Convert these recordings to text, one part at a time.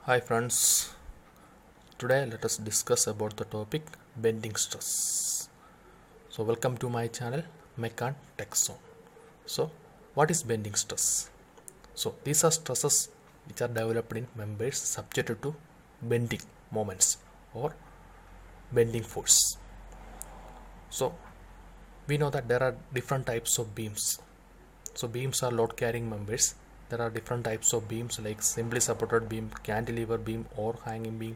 Hi friends, today let us discuss about the topic bending stress. So welcome to my channel Mechan Tech Zone. So what is bending stress? So these are stresses which are developed in members subjected to bending moments or bending force. So we know that there are different types of beams. So beams are load carrying members. There are different types of beams like simply supported beam, cantilever beam or hanging beam.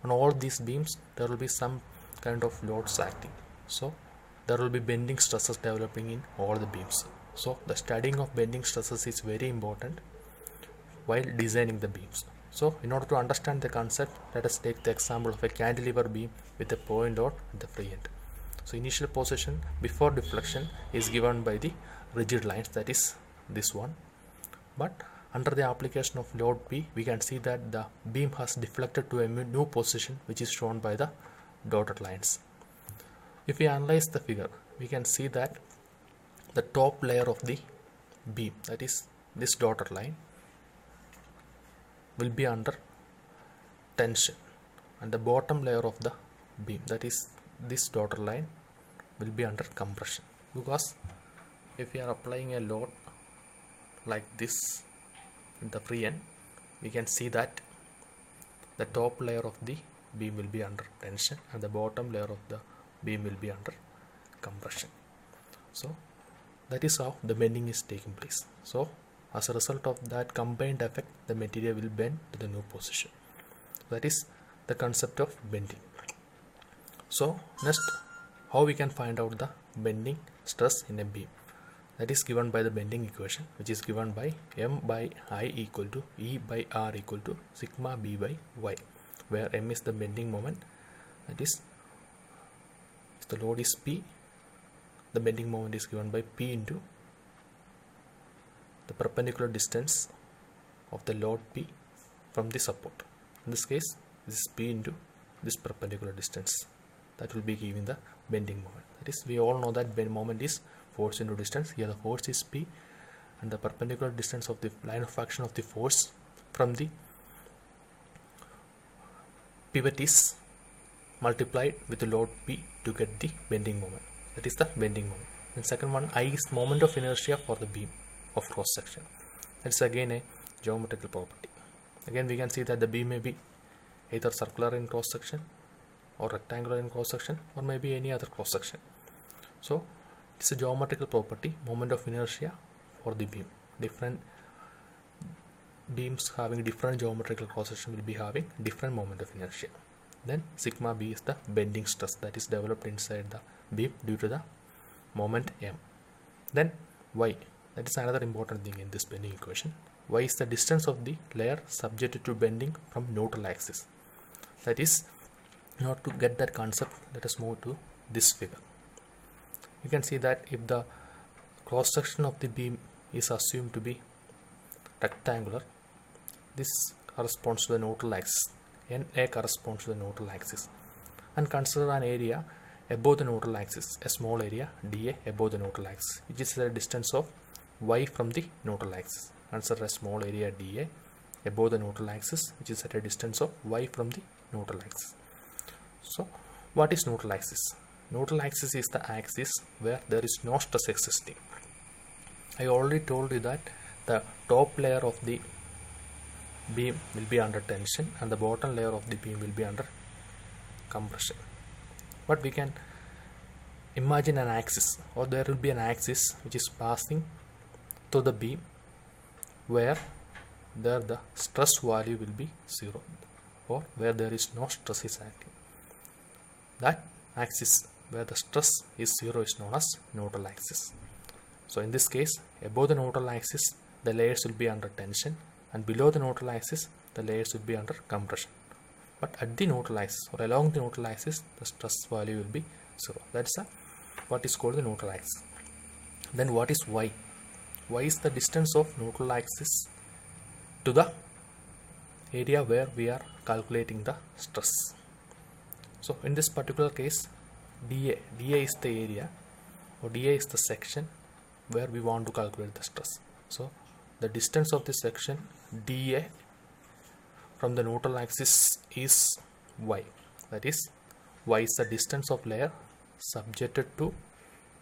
On all these beams there will be some kind of loads acting. So there will be bending stresses developing in all the beams. So the studying of bending stresses is very important while designing the beams. So in order to understand the concept, let us take the example of a cantilever beam with a point load at the free end. So initial position before deflection is given by the rigid lines, that is this one. But under the application of load P, we can see that the beam has deflected to a new position which is shown by the dotted lines. If we analyze the figure, we can see that the top layer of the beam, that is this dotted line, will be under tension, and the bottom layer of the beam, that is this dotted line, will be under compression. Because if we are applying a load like this in the free end, we can see that the top layer of the beam will be under tension and the bottom layer of the beam will be under compression. So that is how the bending is taking place. So as a result of that combined effect, the material will bend to the new position. That is the concept of bending. So next, how we can find out the bending stress in a beam? That is given by the bending equation, which is given by M by I equal to E by R equal to sigma B by Y, where M is the bending moment, that is, if the load is P, the bending moment is given by P into the perpendicular distance of the load P from the support. In this case, this is P into this perpendicular distance. That will be giving the bending moment. That is, we all know that bend moment is force into distance. Here the force is P and the perpendicular distance of the line of action of the force from the pivot is multiplied with the load P to get the bending moment. That is the bending moment. And second one, I is moment of inertia for the beam of cross section. That is again a geometrical property. Again we can see that the beam may be either circular in cross section or rectangular in cross section or maybe any other cross section. So it's a geometrical property, moment of inertia for the beam. Different beams having different geometrical cross section will be having different moment of inertia. Then sigma B is the bending stress that is developed inside the beam due to the moment M. Then Y, that is another important thing in this bending equation. Y is the distance of the layer subjected to bending from neutral axis. That is, in order to get that concept, let us move to this figure. You can see that if the cross section of the beam is assumed to be rectangular, this corresponds to the neutral axis. NA corresponds to the neutral axis. And consider an area above the neutral axis, a small area dA above the neutral axis, which is the distance of Y from the neutral axis. Consider a small area dA above the neutral axis, which is at a distance of Y from the neutral axis. So what is neutral axis? Neutral axis is the axis where there is no stress existing. I already told you that the top layer of the beam will be under tension and the bottom layer of the beam will be under compression. But we can imagine an axis, or there will be an axis which is passing through the beam where there the stress value will be 0, or where there is no stress is acting. That axis where the stress is 0 is known as neutral axis. So in this case, above the neutral axis the layers will be under tension and below the neutral axis the layers will be under compression. But at the neutral axis or along the neutral axis the stress value will be 0. That's what is called the neutral axis. Then what is Y? Y is the distance of neutral axis to the area where we are calculating the stress. So in this particular case, dA is the area, or dA is the section where we want to calculate the stress. So the distance of this section dA from the neutral axis is y, that is y is the distance of layer subjected to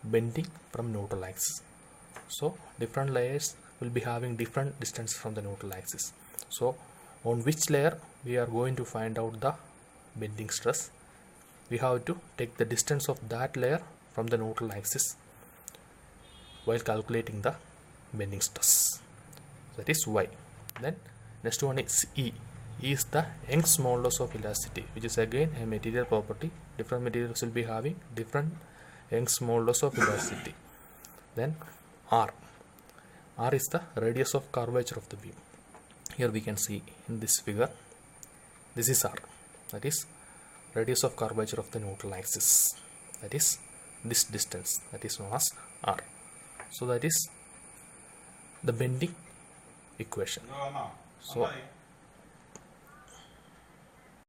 bending from neutral axis. So different layers will be having different distance from the neutral axis. So on which layer we are going to find out the bending stress, we have to take the distance of that layer from the neutral axis while calculating the bending stress, that is y. Then next one is E. E is the Young's modulus of elasticity, which is again a material property. Different materials will be having different Young's modulus of elasticity. Then R. R is the radius of curvature of the beam. Here we can see in this figure, this is R, that is radius of curvature of the neutral axis, that is this distance, that is known as R. So that is the bending equation. So